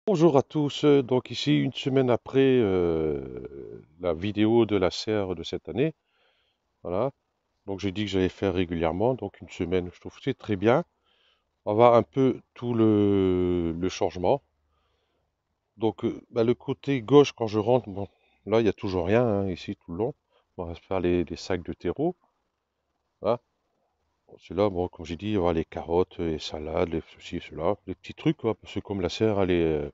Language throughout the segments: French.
Bonjour à tous, donc ici une semaine après la vidéo de la serre de cette année, voilà, donc j'ai dit que j'allais faire régulièrement, donc une semaine je trouve que c'est très bien, on va voir un peu tout le changement, donc le côté gauche quand je rentre, bon là il n'y a toujours rien hein, ici tout le long, on va se faire les sacs de terreau, voilà. Bon, celui-là, bon comme j'ai dit, il y aura les carottes, les salades, les ceci et cela, les petits trucs quoi, parce que comme la serre elle est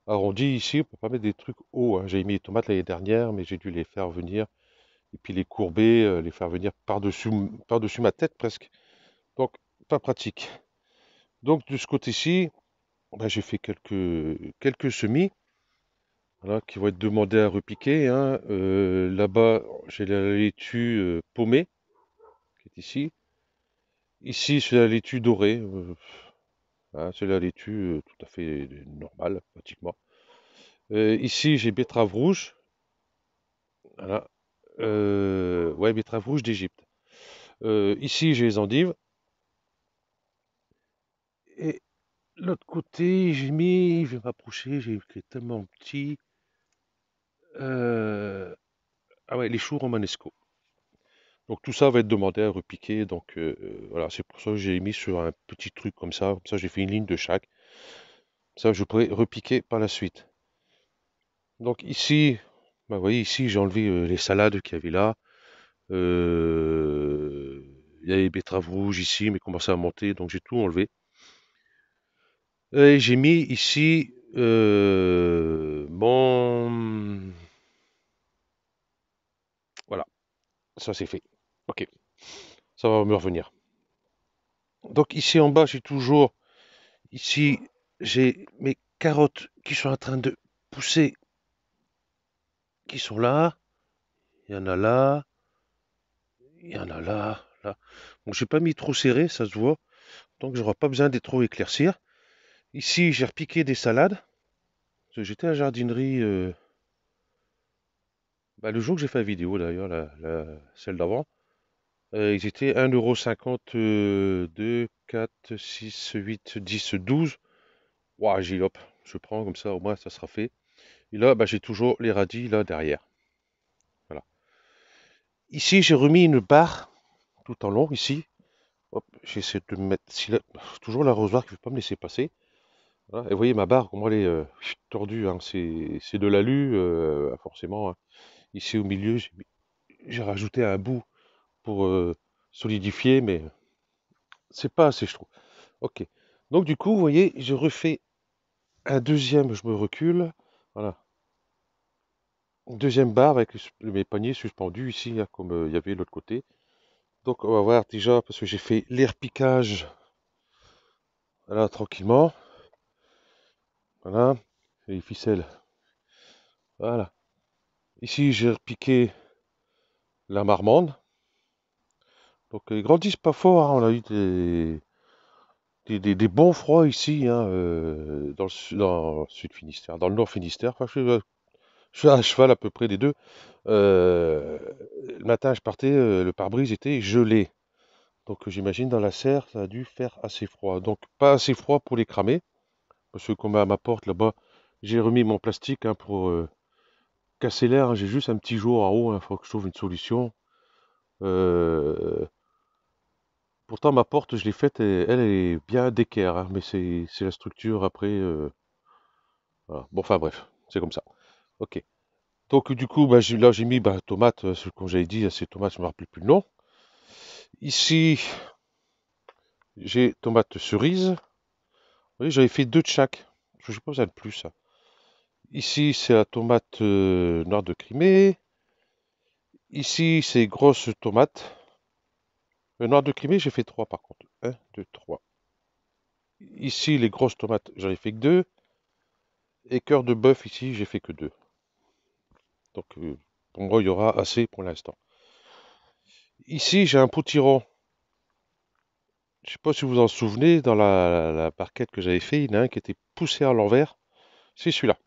arrondi ici, on peut pas mettre des trucs hauts, hein. J'ai mis les tomates l'année dernière, mais j'ai dû les faire venir, et puis les courber, les faire venir par-dessus ma tête presque. Donc, pas pratique. Donc, de ce côté-ci, j'ai fait quelques semis, voilà, qui vont être demandés à repiquer, hein. Là-bas, j'ai la laitue paumée, qui est ici. Ici, c'est la laitue dorée. Hein, c'est la laitue tout à fait normale, pratiquement. Ici, j'ai betterave rouge. Voilà. Ouais, betterave rouge d'Égypte. Ici, j'ai les endives. Et l'autre côté, je vais m'approcher, j'ai écrit tellement petit. euh, ah ouais, les choux romanesco. Donc tout ça va être demandé à repiquer. Donc voilà, c'est pour ça que j'ai mis sur un petit truc comme ça. Comme ça, j'ai fait une ligne de chaque. Ça, je pourrais repiquer par la suite. Donc ici, vous voyez, ici, j'ai enlevé les salades qu'il y avait là. Euh, Il y a les betteraves rouges ici, mais commençaient à monter, donc j'ai tout enlevé. Et j'ai mis ici bon, voilà, ça c'est fait. Ok, ça va me revenir. Donc ici en bas, ici j'ai mes carottes qui sont en train de pousser, qui sont là. Il y en a là, il y en a là, là. Bon, j'ai pas mis trop serré, ça se voit, donc j'aurai pas besoin d'être trop éclaircir. Ici, j'ai repiqué des salades. Parce que j'étais à la jardinerie le jour que j'ai fait la vidéo d'ailleurs, celle d'avant. Ils étaient 1,50 €, 2, 4, 6, 8, 10, 12. Ouah, j'ai dit, hop, je prends comme ça, au moins ça sera fait. Et là, j'ai toujours les radis là derrière. Voilà. Ici, j'ai remis une barre tout en long, ici. Hop, j'essaie de mettre toujours l'arrosoir qui ne veut pas me laisser passer. Voilà. Et vous voyez ma barre, comment elle est tordue, hein. C'est de l'alu, forcément, hein. Ici au milieu, j'ai rajouté un bout pour solidifier, mais c'est pas assez, je trouve. Ok. Donc du coup, vous voyez, je refais un deuxième, je me recule. Voilà. Une deuxième barre avec mes paniers suspendus ici, hein, comme il y avait de l'autre côté. Donc on va voir déjà, parce que j'ai fait l'air piquage, voilà, tranquillement. Voilà. Et les ficelles. Voilà. Ici, j'ai repiqué la marmande. Donc ils grandissent pas fort, hein. On a eu des bons froids ici, hein, dans le sud Finistère, dans le nord Finistère. Enfin, je suis à cheval à peu près des deux. Euh, le matin, je partais, le pare-brise était gelé. Donc j'imagine dans la serre, ça a dû faire assez froid. Donc pas assez froid pour les cramer, parce que comme à ma porte là-bas, j'ai remis mon plastique hein, pour casser l'air, hein. J'ai juste un petit jour en haut, il faut que je trouve une solution. Euh, Pourtant ma porte, je l'ai faite, et elle est bien d'équerre, hein, mais c'est la structure après. Voilà. Bon, enfin bref, c'est comme ça. Ok. Donc du coup, là j'ai mis tomate, comme j'avais dit, c'est tomate, je ne me rappelle plus le nom. Ici, j'ai tomate cerise. Vous voyez, j'avais fait deux de chaque. Je n'ai pas besoin de plus, hein. Ici, c'est la tomate noire de Crimée. Ici, c'est grosse tomate. Noire de Crimée, j'ai fait trois par contre. Un, deux, trois. Ici, les grosses tomates, j'en ai fait que deux. Et cœur de bœuf, ici, j'ai fait que deux. Donc, pour moi, il y aura assez pour l'instant. Ici, j'ai un potiron. Je ne sais pas si vous vous en souvenez, dans la barquette que j'avais fait, il y en a un qui était poussé à l'envers. C'est celui-là.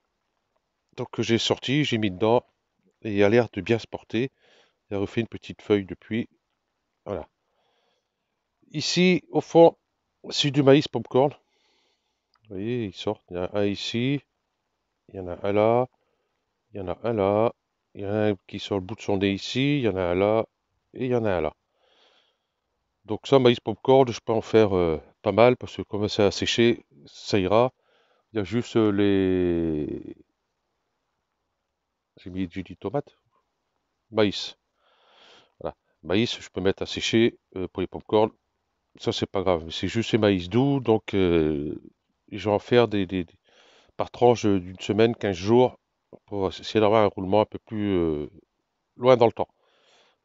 Donc, j'ai sorti, j'ai mis dedans. Et il a l'air de bien se porter. Il a refait une petite feuille depuis. Voilà. Ici, au fond, c'est du maïs popcorn. Vous voyez, ils sortent. Il y en a un ici, il y en a un là, il y en a un là, il y en a un qui sort le bout de son nez ici, il y en a un là, et il y en a un là. Donc ça, maïs popcorn, je peux en faire pas mal parce que comme c'est à sécher, ça ira. Il y a juste les... J'ai dit tomate? Maïs. Voilà. Maïs, je peux mettre à sécher pour les popcorn. Ça, c'est pas grave. C'est juste les maïs doux. Donc, je vais en faire par tranche d'une semaine, 15 jours, pour essayer d'avoir un roulement un peu plus loin dans le temps.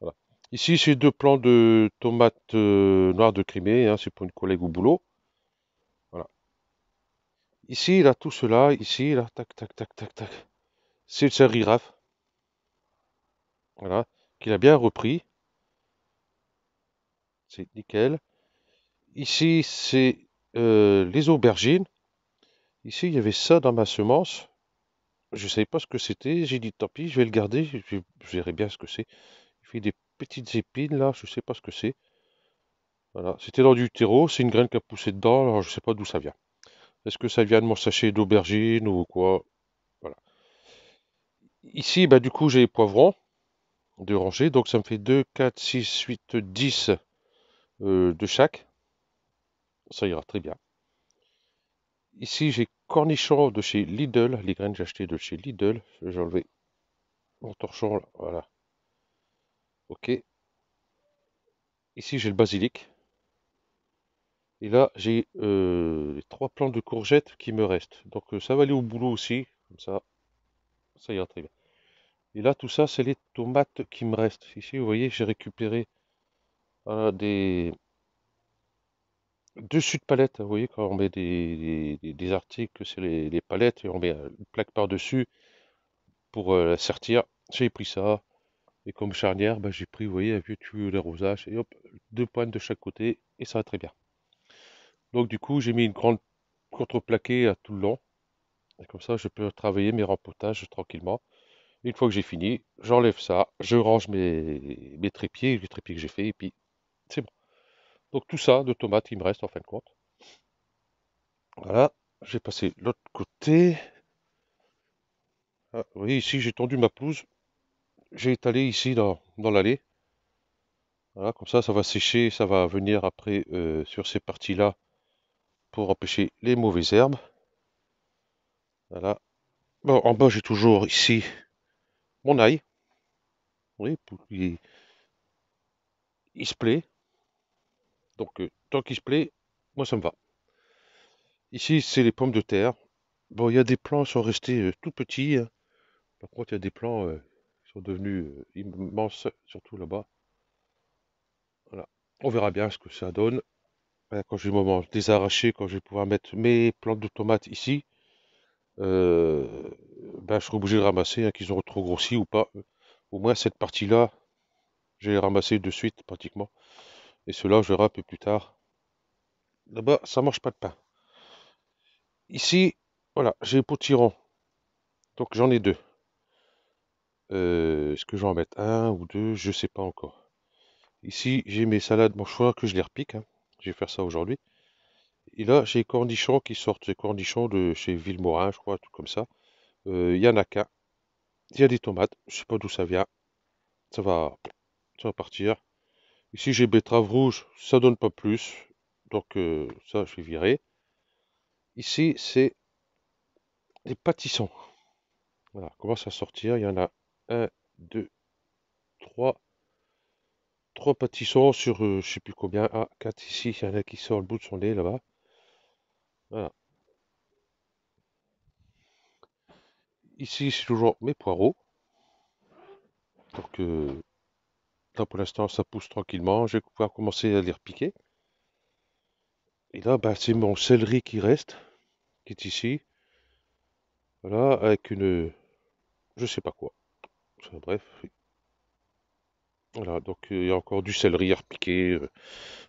Voilà. Ici, j'ai deux plants de tomates noires de Crimée, hein, c'est pour une collègue au boulot. Voilà. Ici, là, tout cela, ici, là, tac, tac, tac, tac, tac. C'est le céleri raf, voilà, qu'il a bien repris. C'est nickel. Ici, c'est les aubergines. Ici, il y avait ça dans ma semence. Je ne savais pas ce que c'était. J'ai dit, tant pis, je vais le garder. Je verrai bien ce que c'est. Il fait des petites épines, là. Je ne sais pas ce que c'est. Voilà. C'était dans du terreau. C'est une graine qui a poussé dedans. Alors, je ne sais pas d'où ça vient. Est-ce que ça vient de mon sachet d'aubergine ou quoi? Voilà. Ici, bah, du coup, j'ai les poivrons de rangée. Donc, ça me fait 2, 4, 6, 8, 10 de chaque. Ça ira très bien. Ici, j'ai cornichons de chez Lidl. Les graines, j'ai acheté de chez Lidl. J'ai enlevé mon torchon, là. Voilà. OK. Ici, j'ai le basilic. Et là, j'ai les trois plants de courgettes qui me restent. Donc, ça va aller au boulot aussi. Comme ça ira très bien. Et là, tout ça, c'est les tomates qui me restent. Ici, vous voyez, j'ai récupéré des dessus de palettes. Vous voyez, quand on met des articles, c'est les palettes et on met une plaque par-dessus pour la sertir. J'ai pris ça. Et comme charnière, bah, j'ai pris, vous voyez, un vieux tuyau d'arrosage et hop, deux pointes de chaque côté et ça va très bien. Donc du coup, j'ai mis une grande contreplaqué à tout le long. Et comme ça, je peux travailler mes rempotages tranquillement. Une fois que j'ai fini, j'enlève ça, je range mes trépieds, les trépieds que j'ai fait, et puis c'est bon. Donc tout ça de tomates, il me reste en fin de compte. Voilà, j'ai passé l'autre côté. Ah, vous voyez, ici, j'ai tendu ma pelouse. J'ai étalé ici dans l'allée. Voilà, comme ça va sécher, ça va venir après sur ces parties-là pour empêcher les mauvaises herbes. Voilà. Bon, en bas, j'ai toujours ici mon ail. Oui, il se plaît. Donc, tant qu'il se plaît, moi, ça me va. Ici, c'est les pommes de terre. Bon, il y a des plants qui sont restés tout petits, hein. Par contre, il y a des plants qui sont devenus immenses, surtout là-bas. Voilà. On verra bien ce que ça donne. Quand j'ai le moment de les arracher, quand je vais pouvoir mettre mes plantes de tomates ici, euh, ben, je serai obligé de ramasser, hein, qu'ils ont trop grossi ou pas. Au moins, cette partie-là, j'ai ramassé de suite pratiquement. Et cela, je verrai un peu plus tard. Là-bas, ça mange pas de pain. Ici, voilà, j'ai les potirons. Donc j'en ai deux. Est-ce que je vais en mettre un ou deux? Je sais pas encore. Ici, j'ai mes salades mâchoires que je les repique, hein. Je vais faire ça aujourd'hui. Et là, j'ai les cornichons qui sortent. Les cornichons de chez Villemorin, je crois, tout comme ça. Il y en a qu'un. Il y a des tomates. Je sais pas d'où ça vient. Ça va, ça va partir. Ici, j'ai betterave rouge. Ça donne pas plus. Donc ça, je vais virer. Ici, c'est des pâtissons. Voilà, commence à sortir. Il y en a un, deux, trois. Trois pâtissons sur je sais plus combien. Ah, quatre ici. Il y en a qui sort le bout de son nez là-bas. Voilà. Ici, c'est toujours mes poireaux. Donc là, pour l'instant, ça pousse tranquillement. Je vais pouvoir commencer à les repiquer. Et là, bah, c'est mon céleri qui reste, qui est ici. Voilà, avec une... Je sais pas quoi. Enfin, bref. Voilà, donc il y a encore du céleri à repiquer.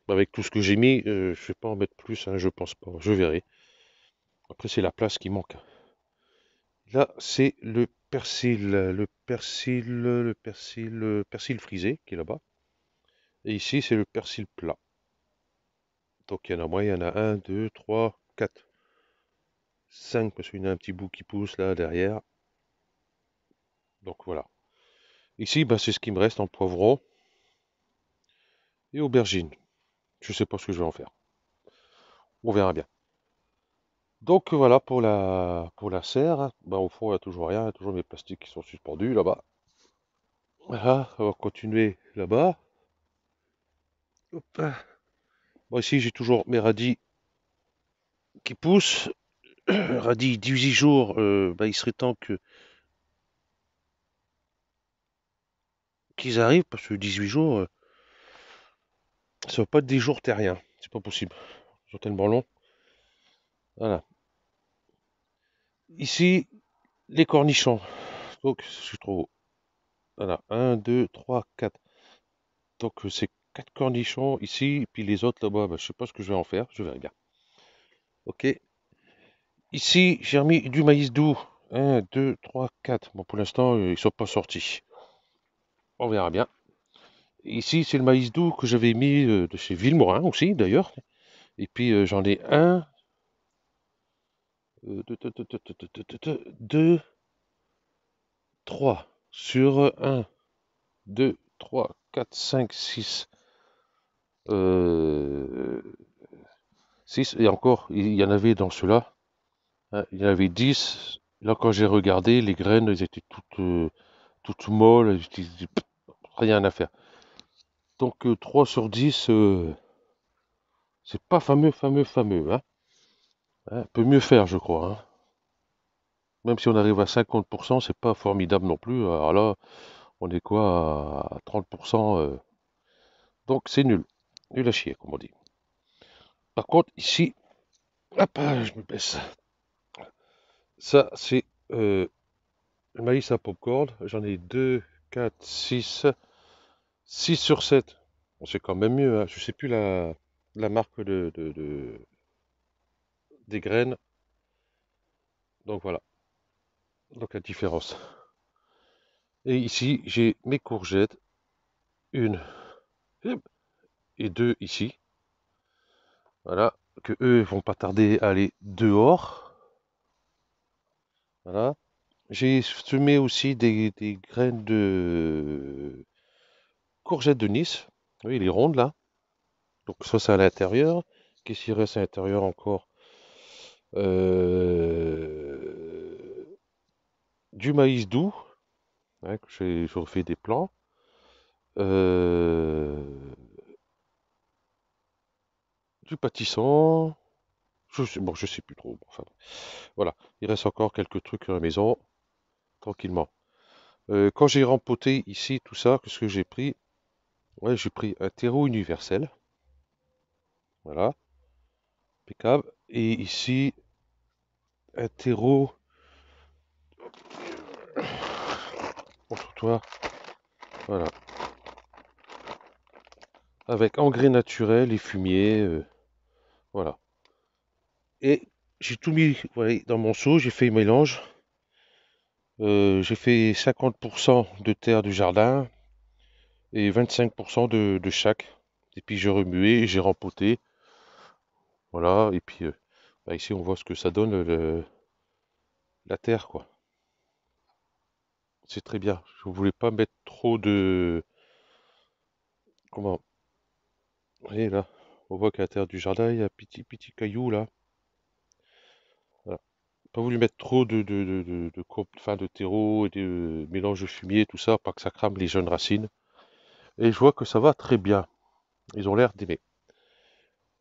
Avec tout ce que j'ai mis, je vais pas en mettre plus, hein, je pense pas. Je verrai. Après, c'est la place qui manque. Là, c'est le persil frisé qui est là-bas. Et ici, c'est le persil plat. Donc il y en a moins, il y en a un, deux, trois, quatre. 5 parce qu'il y a un petit bout qui pousse là derrière. Donc voilà. Ici, bah, c'est ce qui me reste en poivron et aubergine. Je sais pas ce que je vais en faire. On verra bien. Donc voilà pour la serre. Bah, au fond, il n'y a toujours rien. Il y a toujours mes plastiques qui sont suspendus là-bas. Voilà, on va continuer là-bas. Hop. Bon, ici, j'ai toujours mes radis qui poussent. Radis 18 jours, bah, il serait temps qu'ils arrivent parce que 18 jours, ça va pas être des jours terriens. C'est pas possible. Ils sont tellement longs. Voilà. Ici, les cornichons. Donc, c'est trop beau. Voilà. Un, 2, 3, 4. Donc, c'est 4 cornichons ici. Puis les autres là-bas, bah, je sais pas ce que je vais en faire. Je verrai bien. Ok. Ici, j'ai remis du maïs doux. Un, 2, 3, 4. Bon, pour l'instant, ils sont pas sortis. On verra bien. Ici, c'est le maïs doux que j'avais mis de chez Villemorin aussi, d'ailleurs. Et puis, j'en ai un, deux, trois. Sur un, 2, 3, 4, 5, 6. 6. Et encore, il y en avait dans ceux-là. Hein, il y en avait 10. Là, quand j'ai regardé, les graines, elles étaient toutes molles. Rien à faire. Donc, 3 sur 10, c'est pas fameux, hein. Hein, peut mieux faire, je crois, hein. Même si on arrive à 50%, c'est pas formidable non plus. Alors là, on est quoi à 30%, donc c'est nul. Nul à chier, comme on dit. Par contre, ici, hop, je me baisse. Ça, c'est le maïs à popcorn. J'en ai 2, 4, 6. 6 sur 7. Bon, c'est quand même mieux, hein. Je sais plus la marque des graines. Donc voilà. Donc la différence. Et ici, j'ai mes courgettes. Une et deux ici. Voilà. Que eux vont pas tarder à aller dehors. Voilà. J'ai semé aussi des graines de courgettes de Nice. Oui, les rondes là. Donc ça c'est à l'intérieur. Qu'est-ce qu'il reste à l'intérieur encore? Euh, du maïs doux, hein, que j'ai refait des plants. Euh, du pâtisson. Bon, je sais plus trop. Bon, enfin, voilà. Il reste encore quelques trucs à la maison, tranquillement. Quand j'ai rempoté ici tout ça, qu'est-ce que j'ai pris? Ouais, j'ai pris un terreau universel. Voilà, impeccable. Et ici, un terreau contre toi. Voilà, avec engrais naturel et fumier. Voilà. Et j'ai tout mis, vous voyez, dans mon seau, j'ai fait un mélange. J'ai fait 50% de terre du jardin et 25% de chaque. Et puis j'ai remué et j'ai rempoté. Voilà. Et puis bah, ici on voit ce que ça donne la terre, quoi. C'est très bien. Je ne voulais pas mettre trop de. Comment? Vous voyez là, on voit qu'à l'intérieur du jardin, il y a un petit caillou là. Voilà. Pas voulu mettre trop enfin, de terreau et de mélange de fumier, tout ça, pas que ça crame les jeunes racines. Et je vois que ça va très bien. Ils ont l'air d'aimer.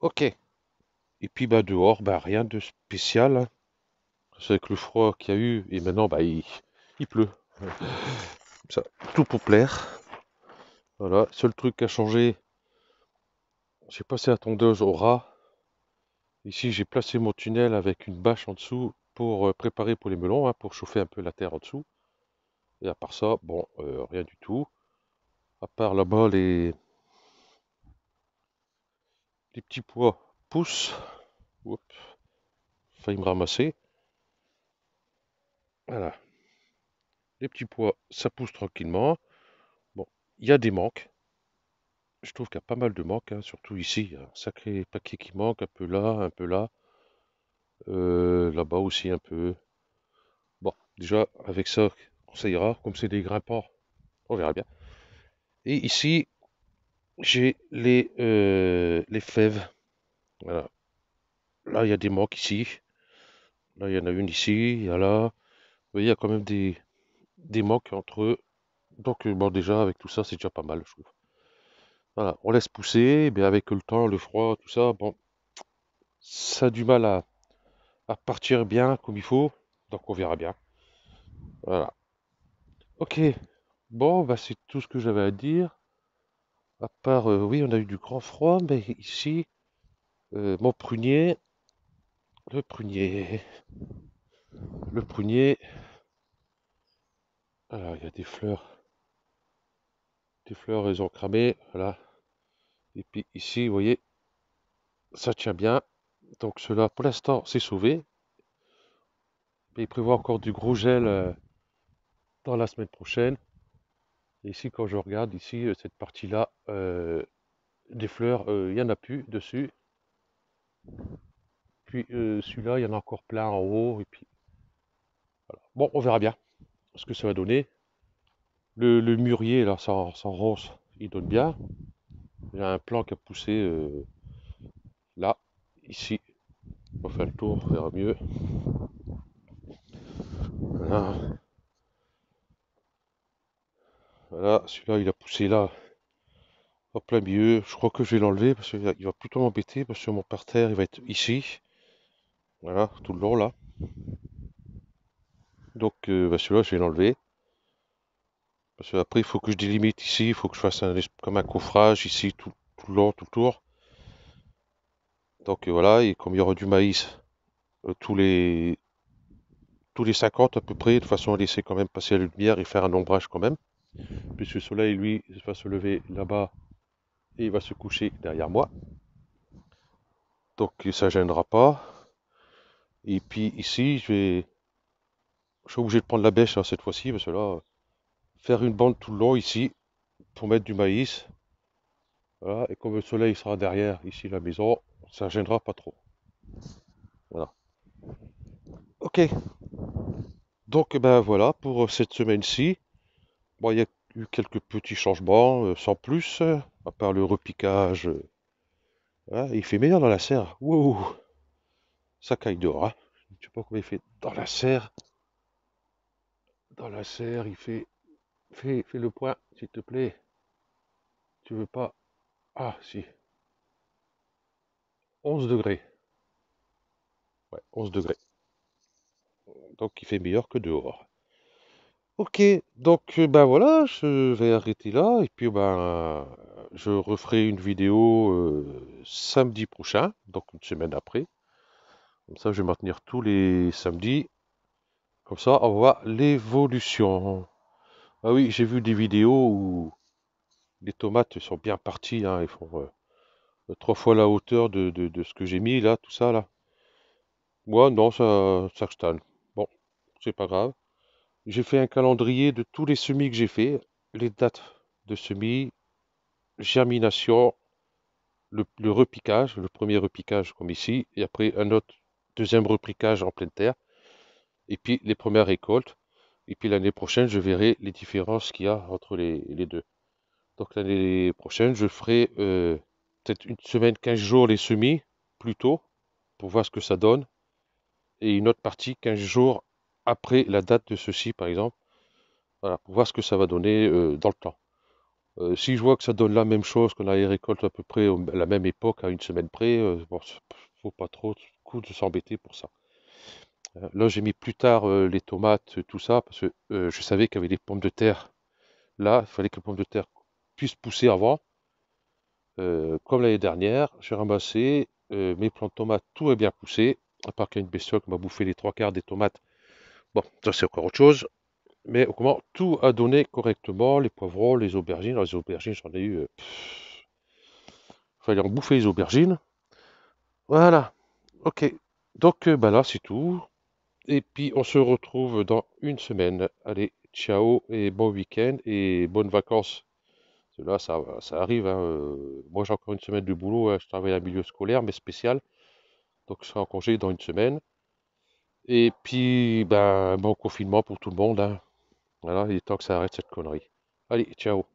Ok. Et puis bah dehors, bah rien de spécial, hein. C'est avec le froid qu'il y a eu, et maintenant bah il pleut. Ça, tout pour plaire. Voilà. Seul truc qui a changé, j'ai passé la tondeuse au ras. Ici, j'ai placé mon tunnel avec une bâche en dessous pour préparer pour les melons, hein, pour chauffer un peu la terre en dessous. Et à part ça, bon, rien du tout. À part là-bas, les petits pois poussent. Oups, failli me ramasser. Voilà. Les petits pois, ça pousse tranquillement. Bon, il y a des manques. Je trouve qu'il y a pas mal de manques, hein, surtout ici. Il y a un sacré paquet qui manque, un peu là, un peu là. Là-bas aussi un peu. Bon, déjà, avec ça, ça ira. Comme c'est des grimpants, on verra bien. Et ici, j'ai les fèves. Voilà. Là, il y a des mocs ici. Là, il y en a une ici. Il y a là. Vous voyez, il y a quand même des mocs entre eux. Donc, bon, déjà, avec tout ça, c'est déjà pas mal, je trouve. Voilà, on laisse pousser. Mais avec le temps, le froid, tout ça, bon, ça a du mal à partir bien comme il faut. Donc, on verra bien. Voilà. Ok. Bon, bah, c'est tout ce que j'avais à dire. À part, oui, on a eu du grand froid, mais ici, mon prunier, le prunier, le prunier, voilà, il y a des fleurs, elles ont cramé, voilà. Et puis ici, vous voyez, ça tient bien. Donc cela, pour l'instant, c'est sauvé. Mais il prévoit encore du gros gel dans la semaine prochaine. Et ici, quand je regarde, ici, cette partie-là, des fleurs, il n'y en a plus dessus. Puis celui-là, il y en a encore plein en haut. Et puis, voilà. Bon, on verra bien ce que ça va donner. Le mûrier, là, sans rose, il donne bien. J'ai un plan qui a poussé là, ici. On va faire le tour, on verra mieux. Voilà, voilà, celui-là, il a poussé là, en plein milieu. Je crois que je vais l'enlever parce qu'il va plutôt m'embêter parce que mon parterre, il va être ici. Voilà, tout le long là. Donc, bah, celui-là, je vais l'enlever. Parce qu'après, il faut que je délimite ici. Il faut que je fasse comme un coffrage ici, tout le long, tout le tour. Donc, voilà, et comme il y aura du maïs tous les 50 à peu près, de façon à laisser quand même passer la lumière et faire un ombrage quand même. Puisque le soleil, lui, va se lever là-bas et il va se coucher derrière moi. Donc ça gênera pas. Et puis ici, je suis obligé de prendre la bêche là, cette fois-ci, parce que là, faire une bande tout le long ici, pour mettre du maïs. Voilà, et comme le soleil sera derrière ici la maison, ça gênera pas trop. Voilà. Ok, donc ben voilà pour cette semaine-ci. Bon, il y a eu quelques petits changements, sans plus, à part le repiquage. Voilà, il fait meilleur dans la serre. Wow, ça caille dehors, hein. Je sais pas comment il fait dans la serre. Dans la serre, il fait. Fais le point, s'il te plaît. Tu veux pas. Ah, si. 11 degrés. Ouais, 11 degrés. Donc, il fait meilleur que dehors. Ok, donc, ben voilà, je vais arrêter là. Et puis, ben, je referai une vidéo samedi prochain, donc une semaine après. Comme ça, je vais maintenir tous les samedis. Comme ça, on voit l'évolution. Ah oui, j'ai vu des vidéos où les tomates sont bien parties, hein. Ils font 3 fois la hauteur de ce que j'ai mis là, tout ça là. Moi, non, ça stagne. Bon, c'est pas grave. J'ai fait un calendrier de tous les semis que j'ai fait, les dates de semis, germination, le repiquage, le premier repiquage comme ici, et après un autre deuxième repiquage en pleine terre, et puis les premières récoltes. Et puis l'année prochaine, je verrai les différences qu'il y a entre les deux. Donc l'année prochaine, je ferai peut-être une semaine, 15 jours les semis, plus tôt, pour voir ce que ça donne. Et une autre partie 15 jours après la date de ceci, par exemple, voilà, pour voir ce que ça va donner dans le temps. Si je vois que ça donne la même chose, qu'on a les récoltes à peu près à la même époque, à une semaine près, bon, faut pas trop coup de s'embêter pour ça. Là, j'ai mis plus tard les tomates, tout ça, parce que je savais qu'il y avait des pommes de terre. Là, il fallait que les pommes de terre puissent pousser avant. Comme l'année dernière, j'ai ramassé mes plants de tomates, tout est bien poussé, à part qu'il y a une bestiole qui m'a bouffé les 3 quarts des tomates. Bon, ça c'est encore autre chose. Mais comment tout a donné correctement, les poivrons, les aubergines. Alors, les aubergines, j'en ai eu. Fallait en bouffer les aubergines. Voilà. Ok. Donc bah là, c'est tout. Et puis on se retrouve dans une semaine. Allez, ciao et bon week-end et bonnes vacances. Parce que là, ça arrive, hein. Moi, j'ai encore une semaine de boulot, hein. Je travaille à un milieu scolaire, mais spécial. Donc je serai en congé dans une semaine. Et puis, ben, bon confinement pour tout le monde, hein. Voilà, il est temps que ça arrête cette connerie. Allez, ciao.